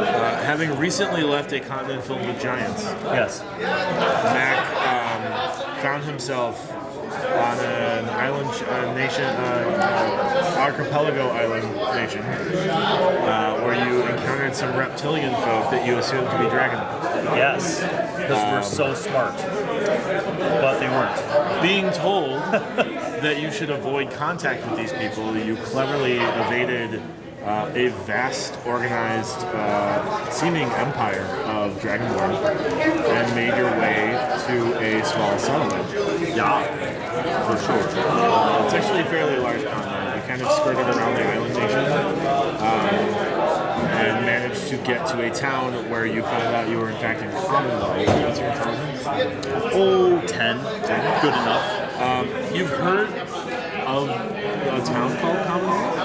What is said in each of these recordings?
Having recently left a continent filled with giants, Yes. Mac found himself on an island nation, archipelago island nation, where you encountered some reptilian folk that you assumed to be dragonborn. Yes. Because we're so smart. But they weren't. Being told that you should avoid contact with these people, you cleverly evaded a vast, organized, seeming empire of Dragonborn and made your way to a small settlement. Yeah. For sure. It's actually a fairly large continent. You kind of skirted around the island nation and managed to get to a town where you found out you were in fact in Commonwealth. What's your intelligence? Oh, 10. Good enough. You've heard of a town called Commonwealth?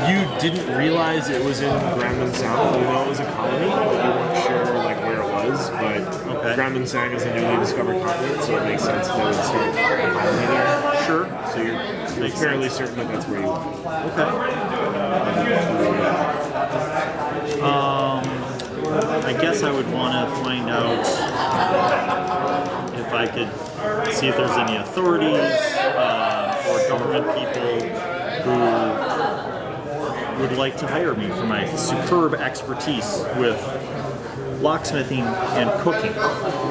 You didn't realize it was in Granman Sound. You know it was a colony, but you weren't sure like where it was. But Granman Sound is a newly discovered continent, so it makes sense that they would start a colony there. Sure. So you're fairly certain that that's where you are. Okay. I guess I would want to find out if I could see if there's any authorities or government people who would like to hire me for my superb expertise with locksmithing and cooking.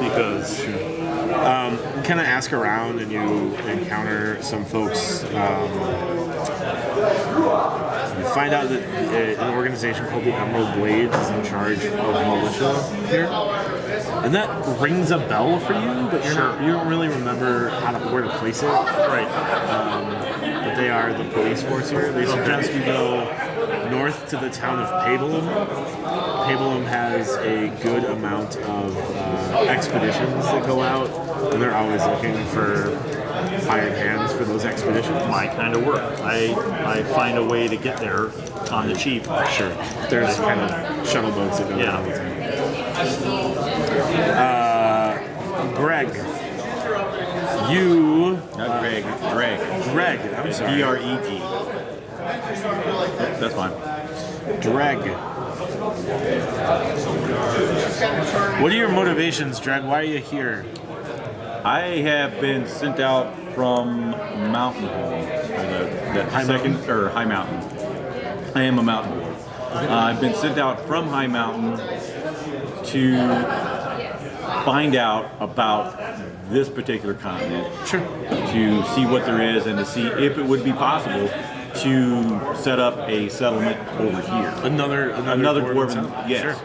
Because you kind of ask around and you encounter some folks. You find out that an organization called the Emerald Blades is in charge of militia here. And that rings a bell for you, but you don't really remember where to place it. Right. But they are the police force here. They suggest you go north to the town of Pabulum. Pabulum has a good amount of expeditions that go out, and they're always looking for hired hands for those expeditions. My kind of work. I find a way to get there on the cheap. Sure. There's kind of shuttle boats that go all the time. Greg. You... Not Greg. Greg. I'm sorry. D-R-E-G. That's fine. Dreg. What are your motivations, Dreg? Why are you here? I have been sent out from Mountain Hall. High Mountain. I am a Mountain Hall. I've been sent out from High Mountain to find out about this particular continent. Sure. To see what there is and to see if it would be possible to set up a settlement over here. Another dwarven. Yes. Sure.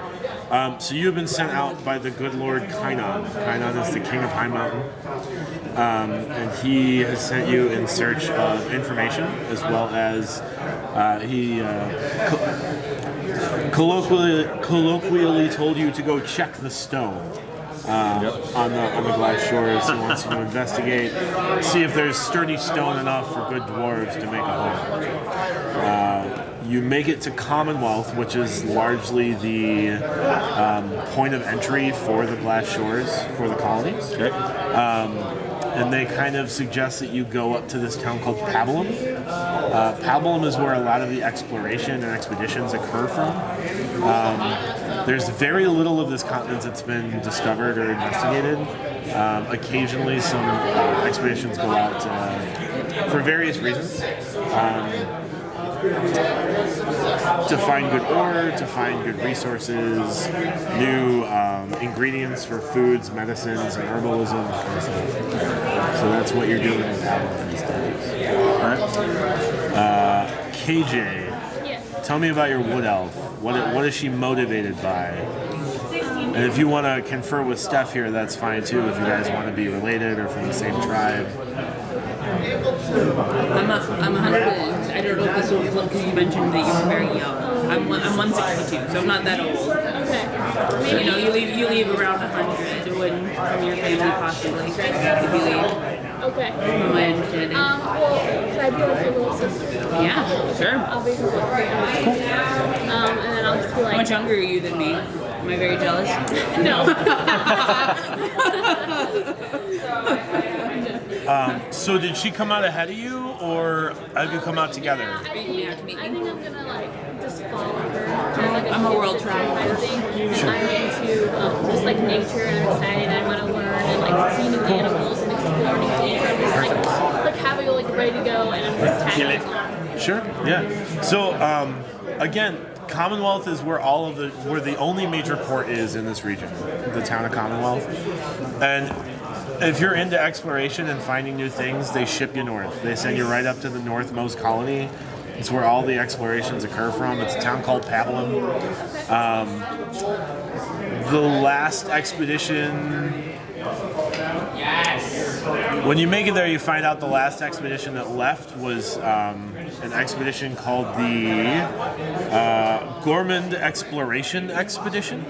So you have been sent out by the good Lord Kainan. Kainan is the king of High Mountain. And he has sent you in search of information, as well as he colloquially told you to go check the stone. On the glass shores. He wants you to investigate, see if there's sturdy stone enough for good dwarves to make a home. You make it to Commonwealth, which is largely the point of entry for the glass shores for the colonies. Okay. And they kind of suggest that you go up to this town called Pabulum. Pabulum is where a lot of the exploration and expeditions occur from. There's very little of this continent that's been discovered or investigated. Occasionally some expeditions go out for various reasons. To find good ore, to find good resources, new ingredients for foods, medicines, and herbalism. So that's what you're doing in Pabulum these days. KJ. Tell me about your wood elf. What is she motivated by? And if you want to confer with Steph here, that's fine too. If you guys want to be related or from the same tribe. I'm 100. I don't know if this will look because you mentioned that you were very young. I'm 162, so I'm not that old. Okay. You know, you leave around 100 when from your family possibly if you leave. Okay. From my understanding. Well, can I be like your little sister? Yeah, sure. I'll be her little sister. And then I'll just be How like... much younger are you than me? Am I very jealous? No. So did she come out ahead of you, or have you come out together? I think I'm gonna like just follow her. Kind of like I'm a kid world sister traveler. kind of thing. I'm into just like nature and I'm excited. I want to learn and like see new animals and explore new things. I'm just like having like ready to go and I'm just tagging along. Sure. Yeah. So again, Commonwealth is where where the only major port is in this region, the town of Commonwealth, and if you're into exploration and finding new things, they ship you north. They send you right up to the northmost colony. It's where all the explorations occur from. It's a town called Pablum. The last expedition... When you make it there, you find out the last expedition that left was an expedition called the Gormand Exploration Expedition.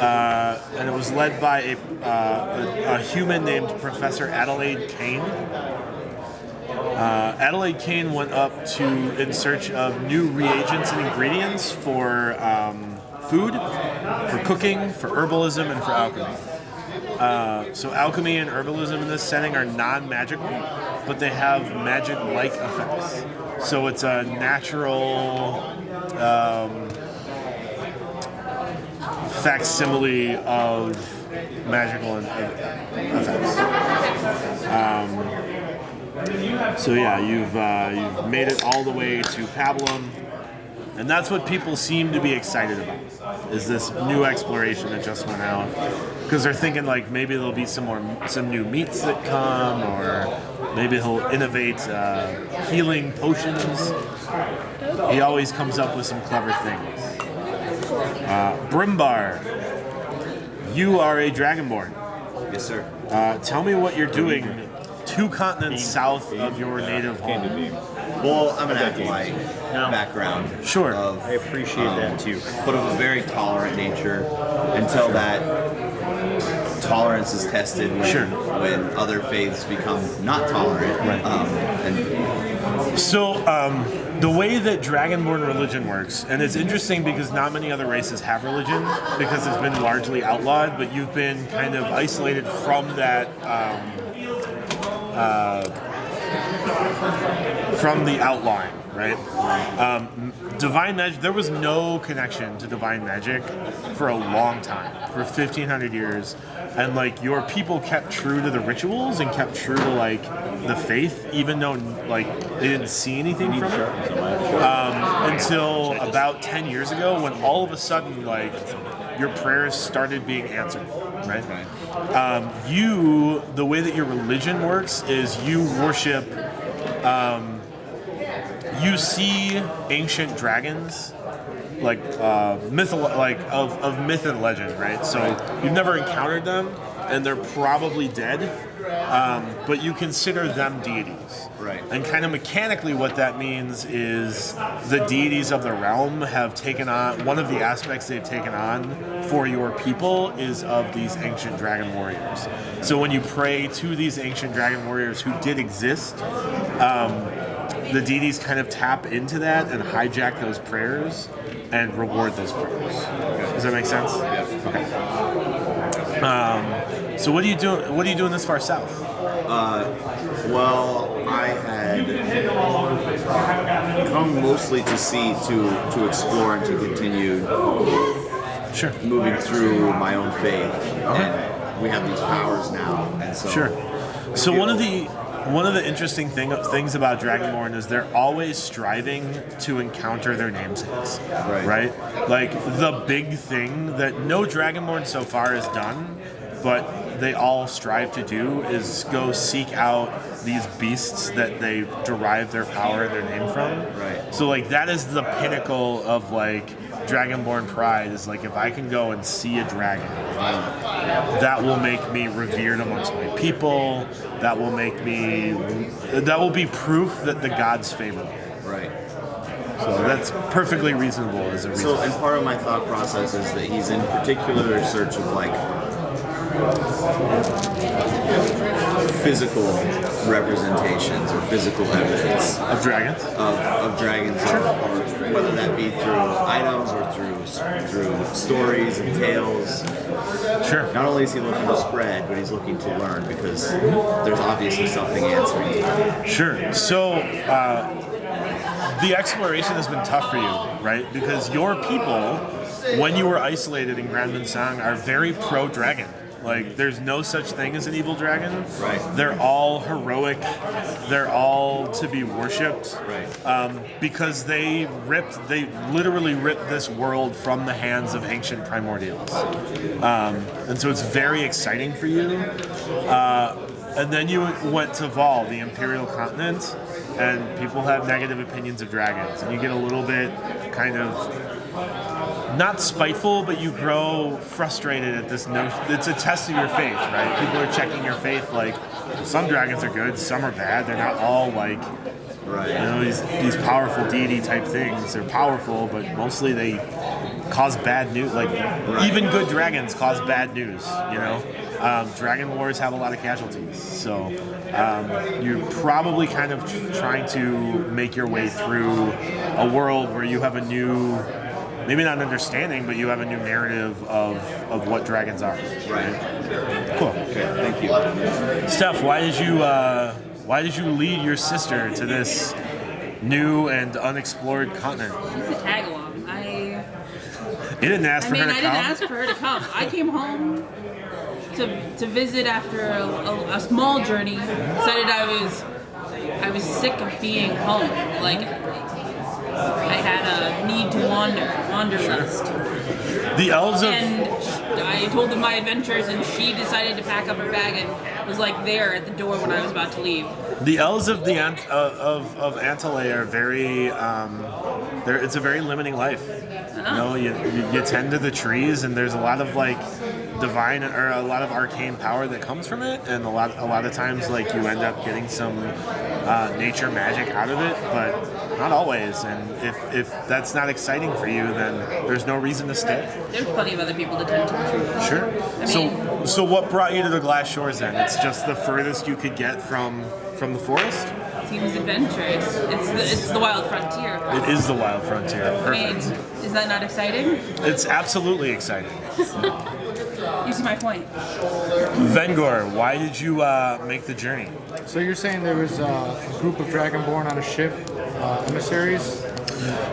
And it was led by a human named Professor Adelaide Kane. Adelaide Kane went up in search of new reagents and ingredients for food, for cooking, for herbalism, and for alchemy. So alchemy and herbalism in this setting are non-magical, but they have magic-like effects. So it's a natural facsimile of magical effects. So yeah, you've made it all the way to Pablum, and that's what people seem to be excited about, is this new exploration that just went out, because they're thinking like maybe there'll be some new meats that come, or maybe he'll innovate healing potions. He always comes up with some clever things. Brimbar, you are a Dragonborn. Yes, sir. Tell me what you're doing 2 continents south of your native home. Well, I'm an acolyte background. Sure. I appreciate that too. But of a very tolerant nature until that tolerance is tested when other faiths become not tolerant. Right. So the way that Dragonborn religion works, and it's interesting because not many other races have religion because it's been largely outlawed, but you've been kind of isolated from that from the outlawing, right? Divine magic, there was no connection to divine magic for a long time, for 1,500 years. And like your people kept true to the rituals and kept true to like the faith, even though like they didn't see anything from it. Until about 10 years ago, when all of a sudden like your prayers started being answered, right? The way that your religion works is you worship, you see ancient dragons, like of myth and legend, right? So you've never encountered them, and they're probably dead, but you consider them deities. Right. And kind of mechanically what that means is the deities of the realm have taken on, one of the aspects they've taken on for your people is of these ancient dragon warriors. So when you pray to these ancient dragon warriors who did exist, the deities kind of tap into that and hijack those prayers and reward those prayers. Does that make sense? Okay. So what are you doing? What are you doing this far south? Well, I had come mostly to explore and to continue moving through my own faith. And we have these powers now, and so So one of the interesting things about Dragonborn is they're always striving to encounter their namesakes, right? Like the big thing that no Dragonborn so far has done, but they all strive to do is go seek out these beasts that they derive their power and their name from. Right. So like that is the pinnacle of like Dragonborn pride, is like if I can go and see a dragon, that will make me revered amongst my people. That will be proof that the gods favor me. Right. So that's perfectly reasonable as a reason. So, and part of my thought process is that he's in particular search of like physical representations or physical evidence Of dragons? of dragons, or whether that be through items or through stories and tales. Sure. Not only is he looking to spread, but he's looking to learn because there's obviously something answering. Sure. So, the exploration has been tough for you, right? Because your people, when you were isolated in Grand Song, are very pro-dragon. Like, there's no such thing as an evil dragon. Right. They're all heroic. They're all to be worshipped. Right. Because they literally ripped this world from the hands of ancient primordials. And so it's very exciting for you. And then you went to Vol, the Imperial continent, and people have negative opinions of dragons. And you get a little bit kind of not spiteful, but you grow frustrated at this notion. It's a test of your faith, right? People are checking your faith. Like, some dragons are good, some are bad. They're not all like, Right. you know, these powerful deity type things. They're powerful, but mostly they cause bad news. Like, even good dragons cause bad news. You know, dragon wars have a lot of casualties. So you're probably kind of trying to make your way through a world where you have a new. Maybe not understanding, but you have a new narrative of what dragons are. Right. Cool. Okay. Thank you. Steph, why did you lead your sister to this new and unexplored continent? She's a tag along. You didn't ask for her to I come. didn't ask for her to come. I came home to visit after a small journey. Decided I was sick of being home. Like, I had a need to wanderlust. The elves of And I told them my adventures, and she decided to pack up her bag and was like there at the door when I was about to leave. the elves of the of Antale are very. It's a very limiting life. You know, you tend to the trees, and there's a lot of like divine or a lot of arcane power that comes from it, and a lot of times like you end up getting some nature magic out of it, but not always. And if that's not exciting for you, then there's no reason to stay. There's plenty of other people that tend to. Sure. So what brought you to the Glass Shores then? It's just the furthest you could get from the forest? Seems adventurous. It's the wild frontier. It is the wild frontier. I mean, Perfect. is that not exciting? It's absolutely exciting. You see my point. Vengor, why did you make the journey? So you're saying there was a group of Dragonborn on a ship, emissaries?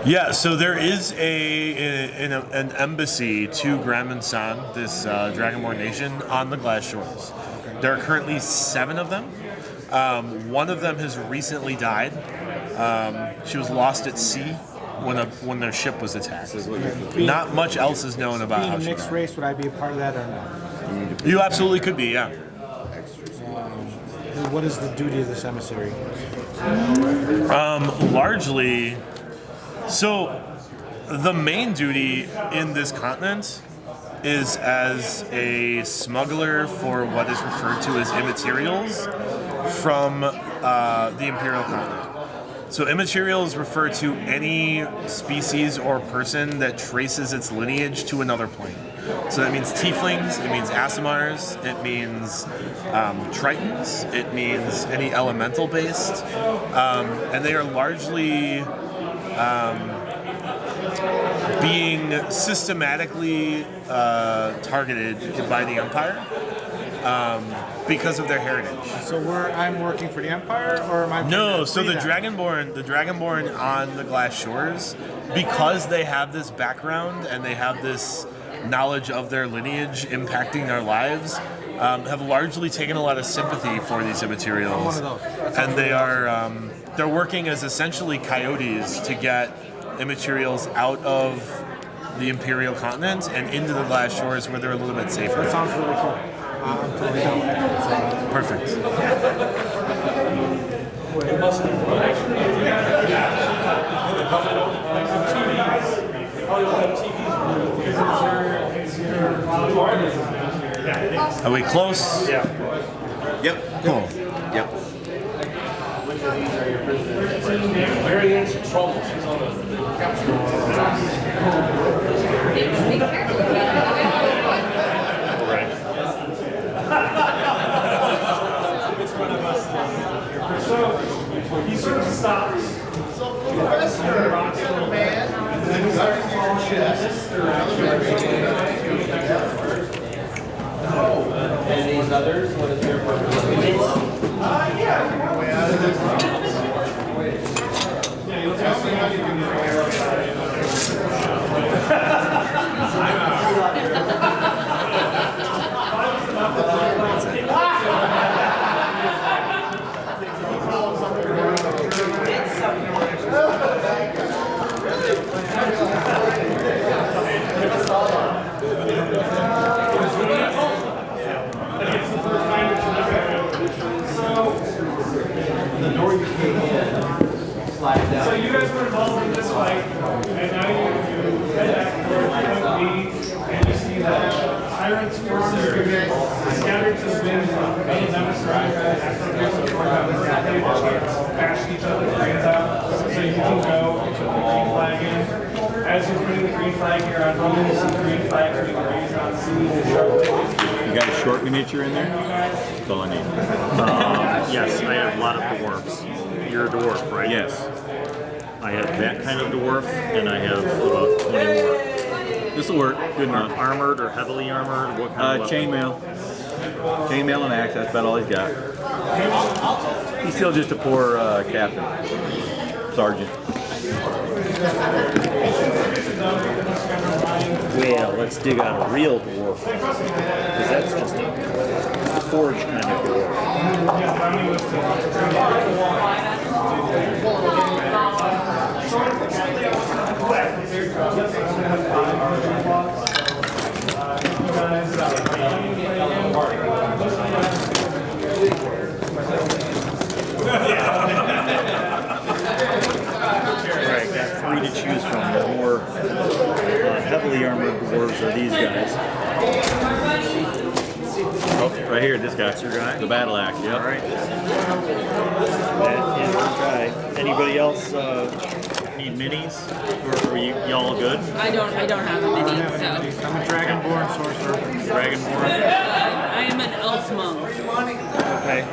Yeah, so there is an embassy to Gramansan, this Dragonborn nation, on the Glass Shores. There are currently 7 of them. One of them has recently died. She was lost at sea when their ship was attacked. Not much else is known about Being how a she mixed died. race, would I be a part of that or no? You absolutely could be, yeah. What is the duty of this emissary? Largely, so the main duty in this continent is as a smuggler for what is referred to as immaterials from the Imperial continent. So immaterials refer to any species or person that traces its lineage to another plane. So that means tieflings, it means Asimars, it means tritons, it means any elemental based, and they are largely being systematically targeted by the Empire because of their heritage. So I'm working for the Empire, or am I? No, so the free then? Dragonborn on the Glass Shores, because they have this background and they have this knowledge of their lineage impacting their lives, have largely taken a lot of sympathy for these immaterials. One of those. And they are they're working as essentially coyotes to get immaterials out of the Imperial continent and into the Glass Shores where they're a little bit safer. That sounds really cool. I'm totally down with that. Perfect. Are we close? Yep. Cool. Yep. So you guys were involved in this fight, and now you head back and you see that tyrants forces scattered to the wind, bash each other's brains out, so you can go and put the green flag in. As you're putting the green flag here on home, you see the green flag being raised on sea. You got a short miniature in there? That's all I need. Yes, I have a lot of dwarfs. You're a dwarf, right? Yes. I have that kind of dwarf, and I have about 20 more. This will work. Good enough. Armored or heavily armored? What kind of weapon? Chainmail. Chainmail and axe, that's about all he's got. He's still just a poor captain. Sergeant. Well, let's dig out a real dwarf. Because that's just a forge kind of dwarf. Right, got 3 to choose from. The more heavily armored dwarves are these guys. Oh, right here, this guy. That's your guy? The battle axe, yep. All right. That is your guy. Anybody else need minis? Or are y'all good? I don't have a mini, so. I'm a Dragonborn sorcerer. Dragonborn? I am an elf monk. Okay. I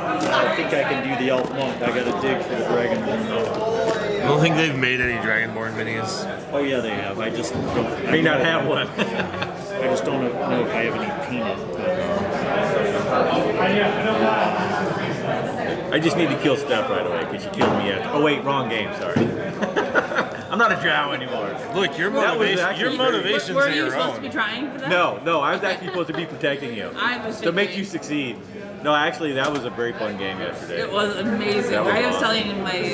think I can do the elf monk. I gotta dig for the dragonborn though. I don't think they've made any Dragonborn minis. Oh yeah, they have. I just don't. May not have one. I just don't know if I have any painted. I just need to kill Steph right away because she killed me at. Oh wait, wrong game. Sorry. I'm not a drow anymore. Look, your That was motivation, actually your great. motivations Were are you your supposed own. to be trying for that? No, I was actually supposed to be protecting you I was to make thinking- you succeed. No, actually, that was a very fun game yesterday. It was amazing. That was I was awesome. telling my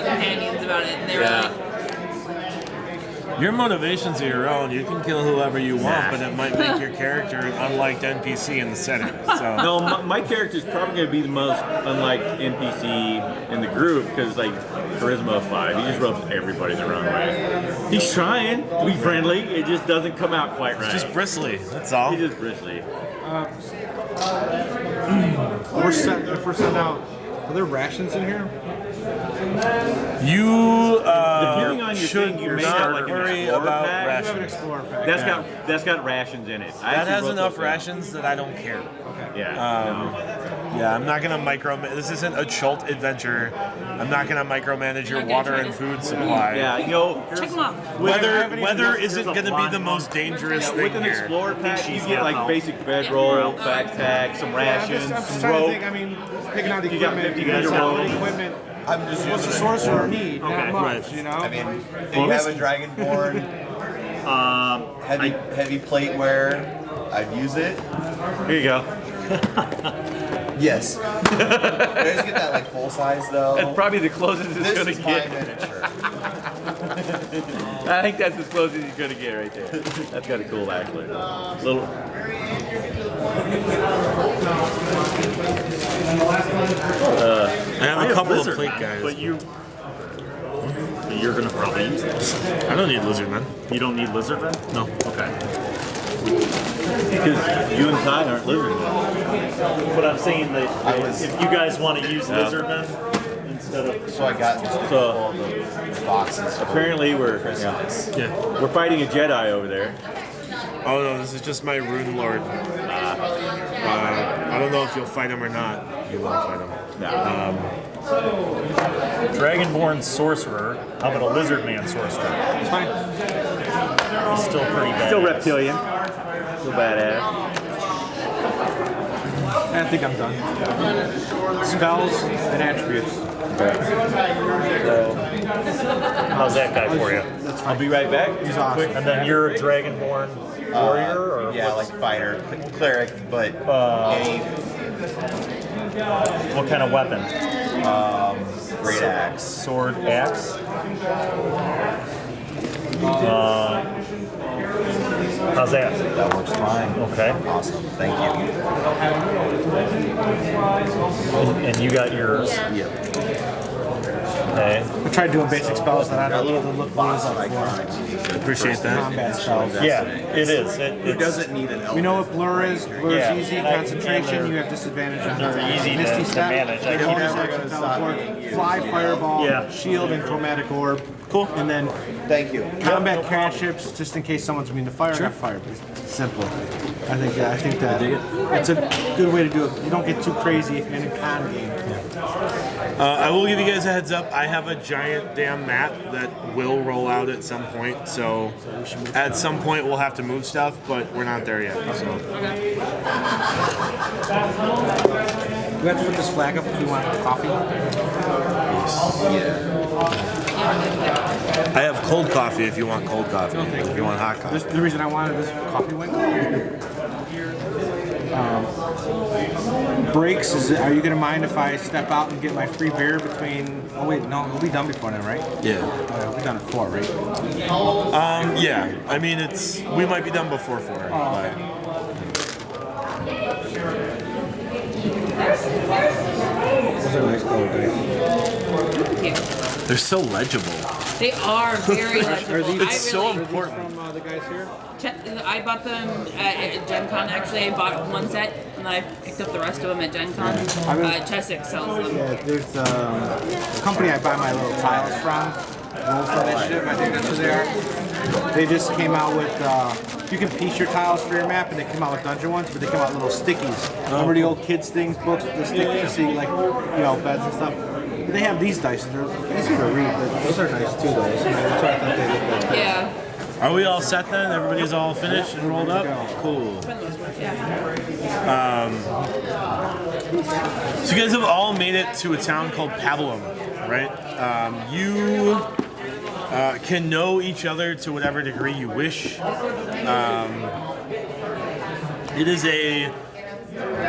companions about it, and they were Yeah. like, Your motivations are your own. You can kill whoever you want, but it might make your character an unliked NPC in the setting. So No, my character is probably going to be the most unlike NPC in the group because like charisma of 5. He just rubs everybody the wrong way. He's trying to be friendly. It just doesn't come out quite right. just bristly. That's all. He's just bristly. If we're sent out, are there rations in here? You Depending on your should thing, you may not have like an worry explorer about pack. I have an rations. explorer pack. That's got rations in it. I That actually has wrote enough those down. rations that I don't care. Yeah. Yeah, I'm not gonna This isn't a Chult adventure. I'm not gonna micromanage your You're not water gonna and try food supply. Yeah, check them off. Weather isn't gonna be the most dangerous With thing an here. explorer pack, you she's get like half basic bedroll, backpack, some rations, I'm just some trying to rope. think. I mean, picking out the You got equipment. 50 guys how rope. many equipment? I'm just What's the using it. sorcerer need? Okay, Not much, right. you know. I mean, do you have a Dragonborn heavy plateware? I'd use it. Here you go. Yes. You guys get that like full size though. That's probably the closest it's This gonna is my get. miniature. I think that's as close as he's gonna get right there. That's kind of cool, actually. Little. I have a couple of Lizard, plate guys. but you're gonna probably use this. I don't need lizard men. You don't need lizard men? No. Okay. Because you and Ty aren't lizard men. But I'm saying that if you guys want to use Yeah. lizard men instead of So I got just So- all the boxes. For Apparently we're Christmas. Yeah. we're fighting a Jedi over there. Oh no, this is just my rune lord. I don't know if you'll fight him or not. You won't fight him. No. Dragonborn sorcerer. How about a lizard man sorcerer? It's fine. He's still pretty bad. Still reptilian. Still badass. I think I'm done. Spells and attributes. How's that guy for you? I'll be right back. He's awesome. And then you're a Dragonborn warrior, or Yeah, like fighter, cleric, but any what kind of weapon? great axe. Sword, axe. How's that? That works fine. Okay. Awesome. Thank you. And you got yours. Yep. Okay. I tried doing basic spells that I don't know the look blues up for. Appreciate that. Combat spells. Yeah, it is. Who doesn't need an elf? We know what blur is. Blur Yeah. is easy. And Concentration, you have disadvantage on They're easy Misty to Step. manage. I Bonus never action, gonna stop teleport, eating you. Fly, fireball, Yeah. shield, and chromatic orb. Cool. And then Thank you. combat cantrips, just in case someone's immune to fire. Not fire, but it's simple. I think that it's a good way to do it. You don't get too crazy if you're in a con game. I will give you guys a heads up. I have a giant damn map that will roll out at some point. So at some point we'll have to move stuff, but we're not there yet. So We have to put this flag up if we want coffee. I have cold coffee if you want cold coffee. If you want hot coffee. This, the reason I wanted this coffee wing. Breaks, are you going to mind if I step out and get my free beer between... Oh wait, no, we'll be done before then, right? Yeah. We'll be done at 4, right? Yeah. I mean, we might be done before 4. But Those are nice color dice. Thank you. they're so legible. They are very legible. It's so I really, important. From the guys here? I bought them at Gen Con. Actually, I bought one set and then I picked up the rest of them at Gen Con. Cheswick sells them. Yeah, there's a company I buy my little tiles from. Wolf Initiative, I think that's who they are. They just came out with, you can piece your tiles for your map, and they came out with dungeon ones, but they come out with little stickies. Remember the old kids things books with the stickies, so you like, beds and stuff? But they have these dice, and they're easy to read, but those are nice too, though. So that's why I thought they looked good. Yeah. Are we all set then? Everybody's all finished and rolled up? Cool. Yeah. So you guys have all made it to a town called Pablum, right? You can know each other to whatever degree you wish. It is a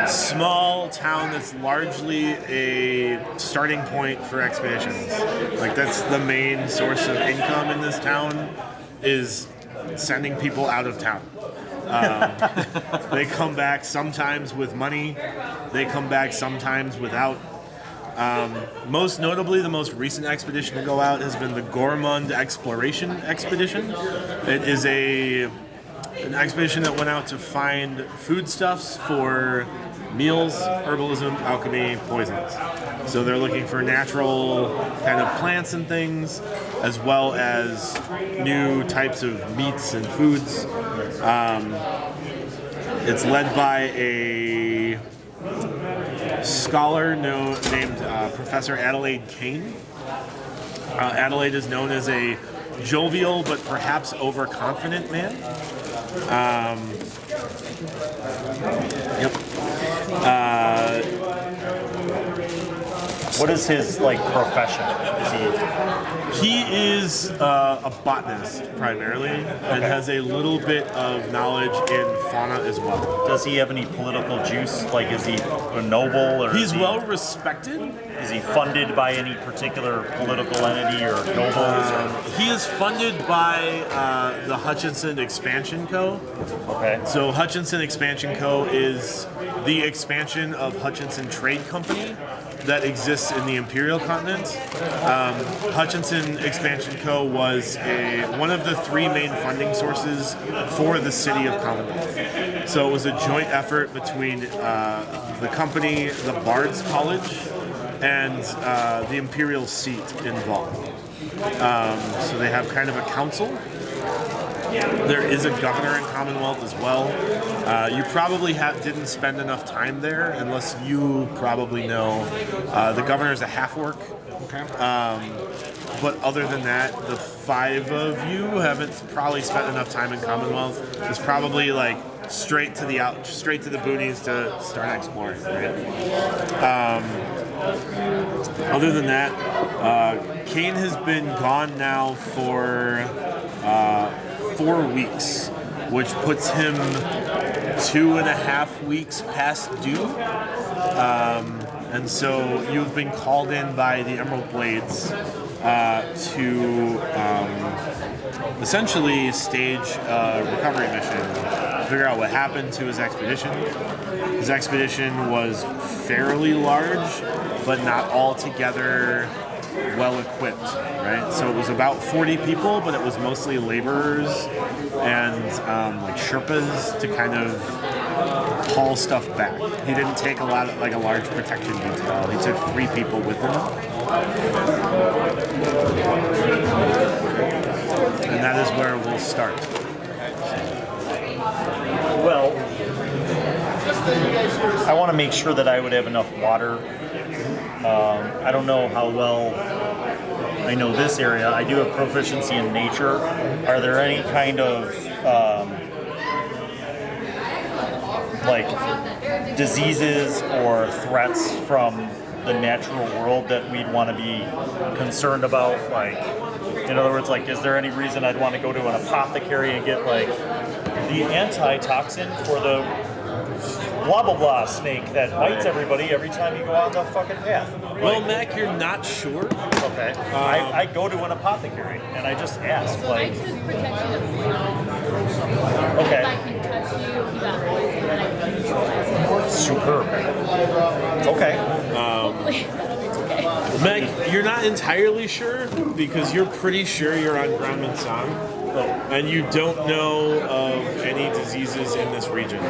small town that's largely a starting point for expeditions. Like that's the main source of income in this town is sending people out of town. They come back sometimes with money. They come back sometimes without. Most notably, the most recent expedition to go out has been the Gormund Exploration Expedition. It is an expedition that went out to find foodstuffs for meals, herbalism, alchemy, poisons. So they're looking for natural kind of plants and things, as well as new types of meats and foods. It's led by a scholar named Professor Adelaide Kane. Adelaide is known as a jovial but perhaps overconfident man. Yep. What is his profession? Is He is a botanist primarily, and has a little bit of knowledge in fauna as well. Does he have any political juice? Like, is he a noble, or He's well respected. Is he funded by any particular political entity or nobles? He is funded by the Hutchinson Expansion Co. Okay. So Hutchinson Expansion Co. is the expansion of Hutchinson Trade Company that exists in the Imperial continent. Hutchinson Expansion Co. was one of the 3 main funding sources for the city of Commonwealth. So it was a joint effort between the company, the Bard's College, and the Imperial seat involved. So they have kind of a council. There is a governor in Commonwealth as well. You probably didn't spend enough time there, unless you probably know. The governor is a half-orc. Okay. But other than that, the 5 of you haven't probably spent enough time in Commonwealth. It's probably like straight to the boonies to start exploring, right? Other than that, Kane has been gone now for 4 weeks, which puts him 2.5 weeks past due. And so you've been called in by the Emerald Blades to essentially stage a recovery mission, figure out what happened to his expedition. His expedition was fairly large, but not altogether well equipped, right? So it was about 40 people, but it was mostly laborers and like Sherpas to kind of haul stuff back. He didn't take a large protection detail. He took 3 people with him. And that is where we'll start. Well, I want to make sure that I would have enough water. I don't know how well I know this area. I do have proficiency in nature. Are there any kind of like diseases or threats from the natural world that we'd want to be concerned about? Like, in other words, like, is there any reason I'd want to go to an apothecary and get like the antitoxin for the blah blah blah snake that bites everybody every time you go on the fucking path? Well, Mac, you're not sure. Okay. I go to an apothecary and I just ask, I like, could protect you with poison. okay. If I can touch you, if you got poison, then I can neutralize it. Superb. Okay. Hopefully that'll be okay. Meg, you're not entirely sure because you're pretty sure you're on Groundman Song, and you don't know of any diseases in this region.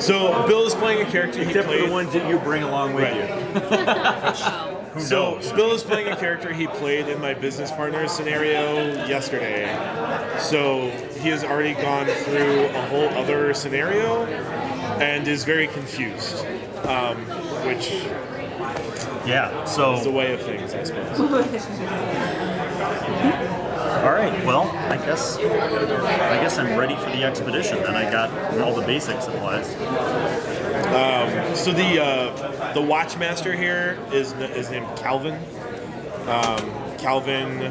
So Bill is playing a character he Except for played. the ones that you bring along with you. So Bill is playing a character he played in my business partner scenario yesterday. So he has already gone through a whole other scenario and is very confused, which Yeah. is the So, way of things, I suppose. all right. Well, I guess I'm ready for the expedition. Then I got all the basic supplies. So the Watchmaster here is named Calvin. Calvin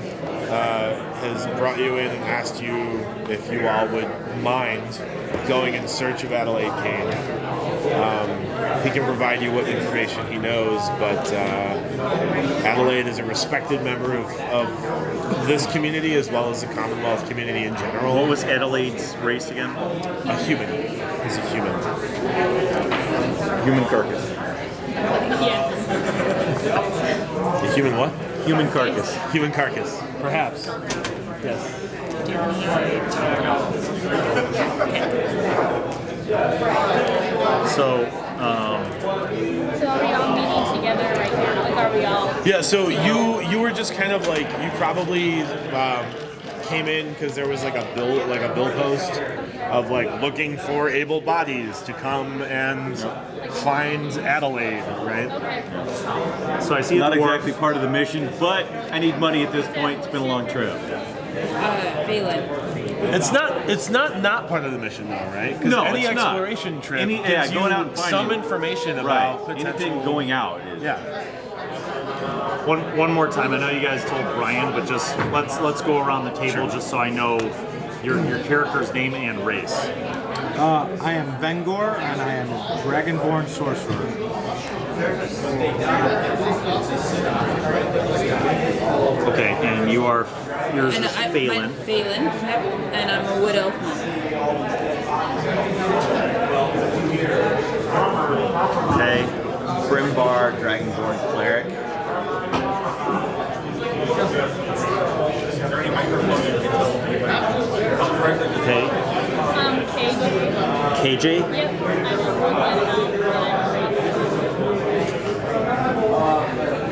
has brought you in and asked you if you all would mind going in search of Adelaide Kane. He can provide you what information he knows, but Adelaide is a respected member of this community as well as the Commonwealth community in general. What was Adelaide's race again? A human. He's a human. Human carcass. Yeah. A human what? Human carcass. Human carcass. Perhaps. Yes. Do you have any So, So are we all meeting together right now? Like, are we all? Yeah, so you were just kind of like, you probably came in because there was like a bill post of like looking for able bodies to come and find Adelaide, right? so I see Not the dwarf. exactly part of the mission, but I need money at this point. It's been a long trip. Phelan? It's not part of the mission though, right? Because No, any it's not. exploration trip Any- gives yeah, you going out and finding- some information Right. about potential. Anything going out is. Yeah. One more time. I know you guys told Brian, but just let's go around the table just so I know your character's name and race. I am Vengor, and I am a Dragonborn sorcerer. Okay, and yours is Phelan. Phelan, and I'm a wood elf monk. Okay. Brimbar, Dragonborn Cleric. Okay. KJ. KJ.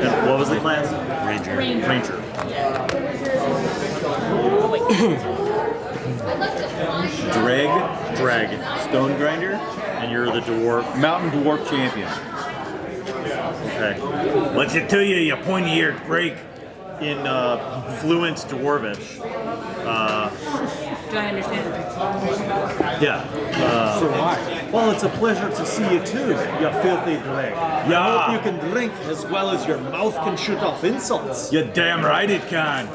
Yep. And what was the class? Ranger. Ranger. Yeah. Oh, wait. stone grinder, And you're the dwarf. mountain dwarf champion. Okay. What's it to you, you pointy-eared freak? In fluent Dwarvish. Do I understand? Yeah. So why? Well, it's a pleasure to see you too, you filthy drag. I Yeah. hope you can drink as well as your mouth can shoot off insults. You're damn right it can.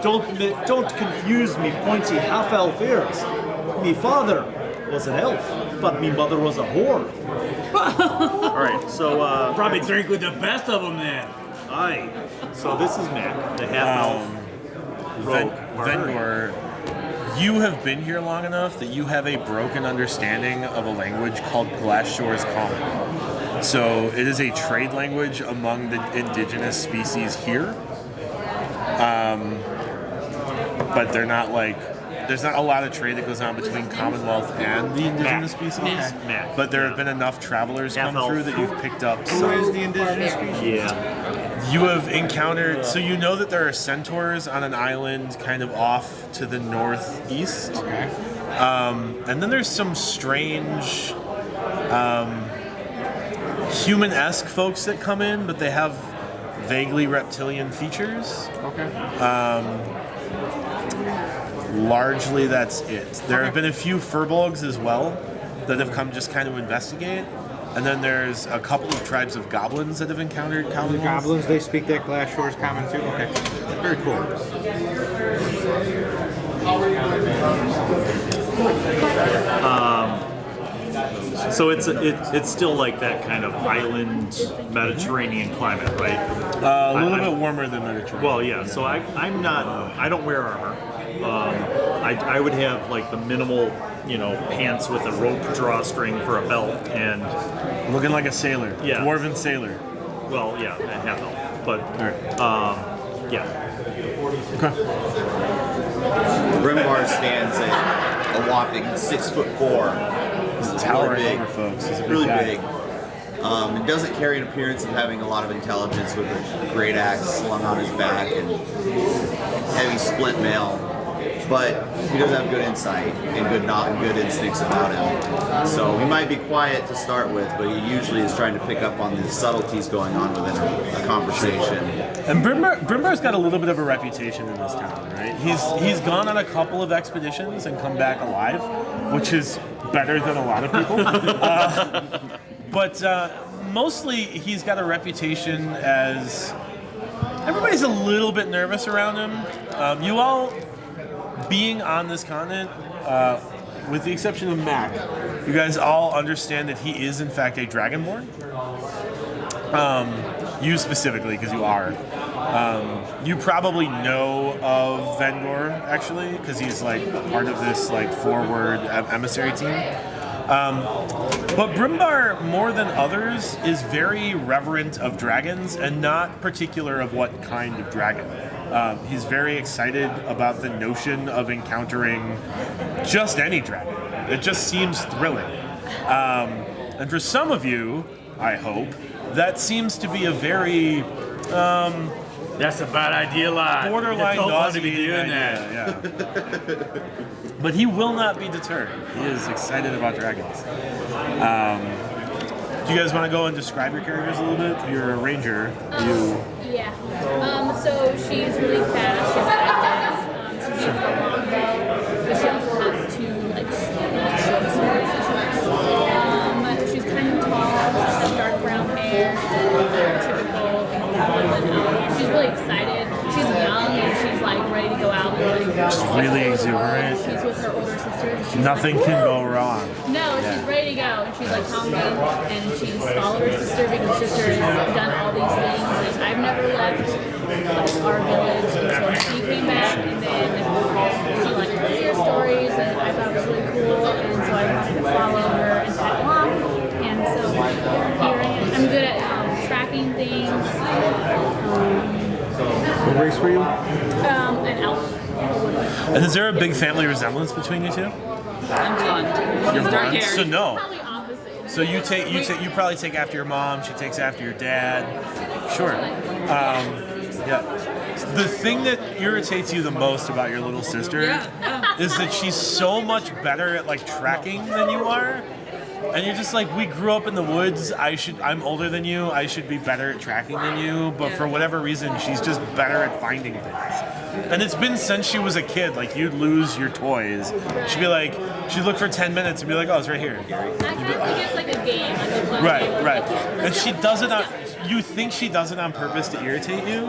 Don't confuse me pointy half-elf ears. Me father was an elf, but me mother was a whore. All right, so Probably drink with the best of them then. aye. So this is Mac, the half-elf. Vengor, you have been here long enough that you have a broken understanding of a language called Glasshore's Common. So it is a trade language among the indigenous species here. But they're not like, there's not a lot of trade that goes on between Commonwealth and the indigenous species. Mac. But there have been enough travelers come Half-elf. through that you've picked up Who some. is the indigenous species? Yeah. You have encountered, so you know that there are centaurs on an island kind of off to the northeast. Okay. And then there's some strange human-esque folks that come in, but they have vaguely reptilian features. Okay. Largely that's it. There have been a few furbolgs as well that have come just kind of investigate. And then there's a couple of tribes of goblins that have encountered The Commonwealth. goblins, they speak that Glasshore's Common too? Okay. Very cool. So it's still like that kind of island Mediterranean climate, right? A little bit warmer than Mediterranean. Well, yeah. So I'm not. I don't wear armor. I would have like the minimal, pants with a rope drawstring for a belt, and Looking like a sailor. Yeah. Dwarven sailor. well, yeah, a half elf. But yeah. Brimbar stands at a whopping 6'4". He's towering big. over folks. He's a big Really guy. big. It doesn't carry an appearance of having a lot of intelligence with a great axe slung on his back and heavy splint mail, but he does have good insight and good instincts about him. So he might be quiet to start with, but he usually is trying to pick up on the subtleties going on within a conversation. And Brimbar's got a little bit of a reputation in this town, right? He's gone on a couple of expeditions and come back alive, which is better than a lot of people. But mostly he's got a reputation as everybody's a little bit nervous around him. You all being on this continent, with the exception of Mac, you guys all understand that he is in fact a dragonborn. You specifically, because you are. You probably know of Vengor actually, because he's like part of this like forward emissary team. But Brimbar, more than others, is very reverent of dragons and not particular of what kind of dragon. He's very excited about the notion of encountering just any dragon. It just seems thrilling. And for some of you, I hope, that seems to be a very That's a bad idea, lad. borderline Don't want to be nauseating doing idea, that. yeah. But he will not be deterred. He is excited about dragons. Do you guys want to go and describe your characters a little bit? You're a ranger. Yeah. So she's really fast. She's got this. She's got a long bow, but she also has two short swords that she has. She's kind of tall. She has dark brown hair. Typical. She's really excited. She's young and she's like ready to go out and like. Just really exuberant. She's with her older sister. She's Nothing like, can go wrong. No, she's ready to go, and she's like calming, and she's followed her sister because sister has done all these things, and I've never left our village until she came back, and then she like told me her stories, and I thought it was really cool, and so I wanted to follow her and tag along, and so here I am. I'm good at tracking things. What race were you? An elf. And is there a big family resemblance between you two? I'm blonde. You're Dark blonde? hair. So no. Probably opposite. So you probably take after your mom. She takes after your dad. Sure. Yeah. The thing that irritates you the most about your little sister Yeah. is that she's so much better at like tracking than you are. And you're just like, we grew up in the woods. I'm older than you. I should be better at tracking than you. But for whatever reason, she's just better at finding things. And it's been since she was a kid. Like, you'd lose your toys. She'd be like, she'd look for 10 minutes and be like, oh, it's right here. I kind of think it's like a game. Like a fun Right, game. right. Like, And she does it on, you think she does it on purpose to irritate you,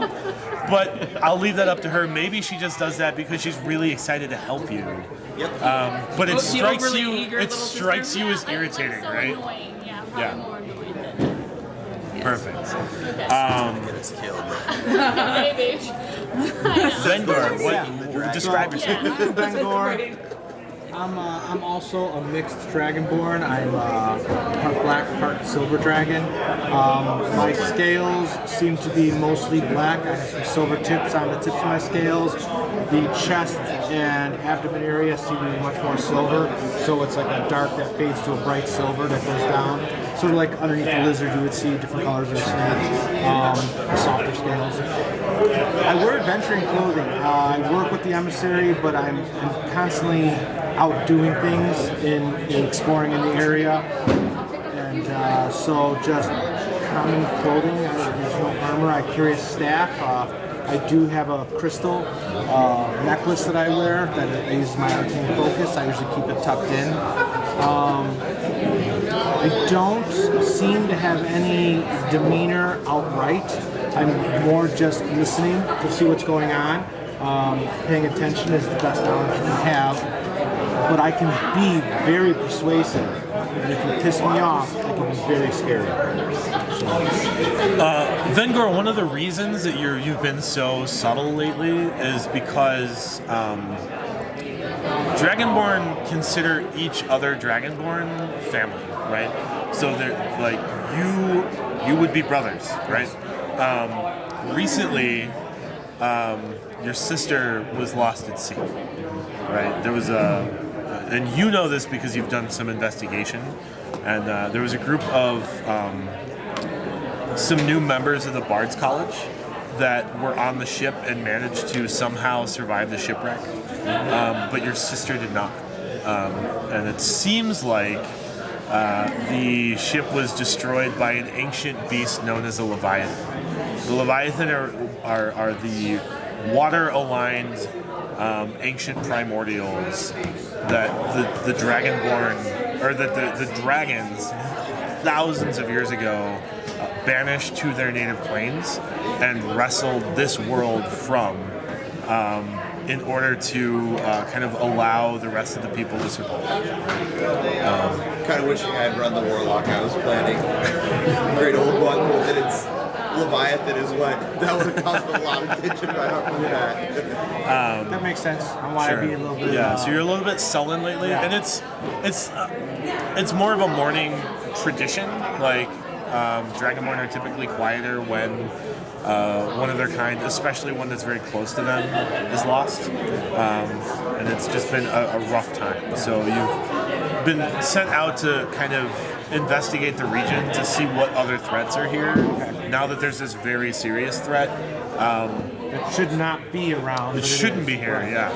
but I'll leave that up to her. Maybe she just does that because she's really excited to help you. Yep. But it Oh, the strikes overly you, eager it little strikes sister? you as I'm, irritating, so right? Annoying. Yeah, probably Yeah. more annoying than Perfect. Get us killed. maybe. Zengor, Yeah. what, describe yourself. I'm Bengor. I'm also a mixed dragonborn. I'm part black, part silver dragon. My scales seem to be mostly black. I have some silver tips on the tips of my scales. The chest and abdomen area seem to be much more silver. So it's like a dark that fades to a bright silver that goes down. Sort of like underneath the lizard, you would see different colors of snake, softer scales. I wear adventuring clothing. I work with the emissary, but I'm constantly out doing things in exploring in the area, and so just common clothing. There's no armor. I carry a staff. I do have a crystal necklace that I wear that I use my arcane focus. I usually keep it tucked in. I don't seem to have any demeanor outright. I'm more just listening to see what's going on. Paying attention is the best knowledge you can have. But I can be very persuasive. And if you piss me off, I can be very scary. Vengor, one of the reasons that you've been so subtle lately is because Dragonborn consider each other Dragonborn family, right? So they're like you would be brothers, right? Recently, your sister was lost at sea, right? There was and you know this because you've done some investigation, and there was a group of some new members of the Bards College that were on the ship and managed to somehow survive the shipwreck, but your sister did not. And it seems like the ship was destroyed by an ancient beast known as a Leviathan. The Leviathan are the water-aligned ancient primordials that the Dragonborn, or that the dragons thousands of years ago banished to their native planes and wrestled this world from in order to kind of allow the rest of the people to survive. Kind of wishing I had run the warlock I was planning. Great old one, and it's Leviathan is what that would have caused a lot of tension if I don't do that. That makes sense. I want to be a little bit. Yeah, so you're a little bit sullen lately, and it's more of a morning tradition. Like Dragonborn are typically quieter when one of their kind, especially one that's very close to them, is lost, and it's just been a rough time. So you've been sent out to kind of investigate the region to see what other threats are here. Now that there's this very serious threat, It should not be around. it but shouldn't is. be here. Right. Yeah.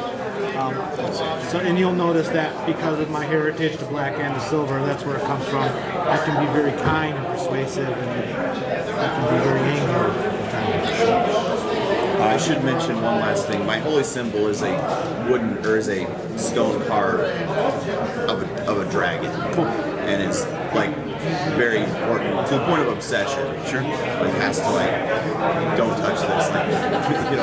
So, and you'll notice that because of my heritage, the black and the silver, that's where it comes from. I can be very kind and persuasive, and I can be very angry at times. I should mention one last thing. My holy symbol is a wooden, or is a stone carved of a dragon. Cool. And it's like very important to the point of obsession. Sure. Like has to like, don't touch this. Like,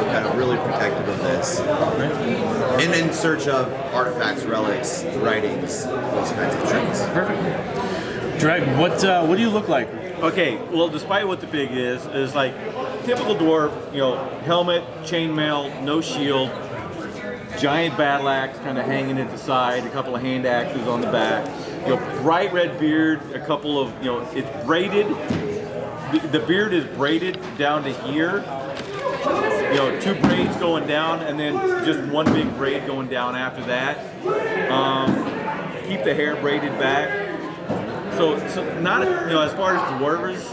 kind of really protective of this. And in search of artifacts, relics, writings, those kinds of things. Perfect. Drag, what do you look like? Okay, well, despite what the big is like typical dwarf, helmet, chainmail, no shield, giant battle axe kind of hanging at the side, a couple of hand axes on the back, bright red beard, a couple of, it's braided, the beard is braided down to here, two braids going down, and then just one big braid going down after that. Keep the hair braided back. So not, as far as dwarves,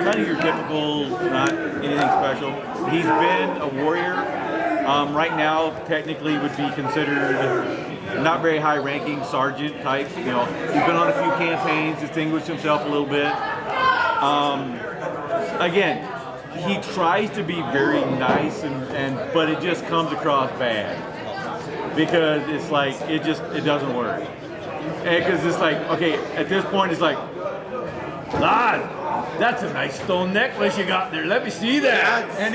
kind of your typical, not anything special. He's been a warrior. Right now, technically would be considered not very high-ranking sergeant type. You know, he's been on a few campaigns, distinguished himself a little bit. Again, he tries to be very nice, but it just comes across bad because it's like it doesn't work. Because it's like, okay, at this point it's like, lad, that's a nice stone necklace you got there. Let me see that. And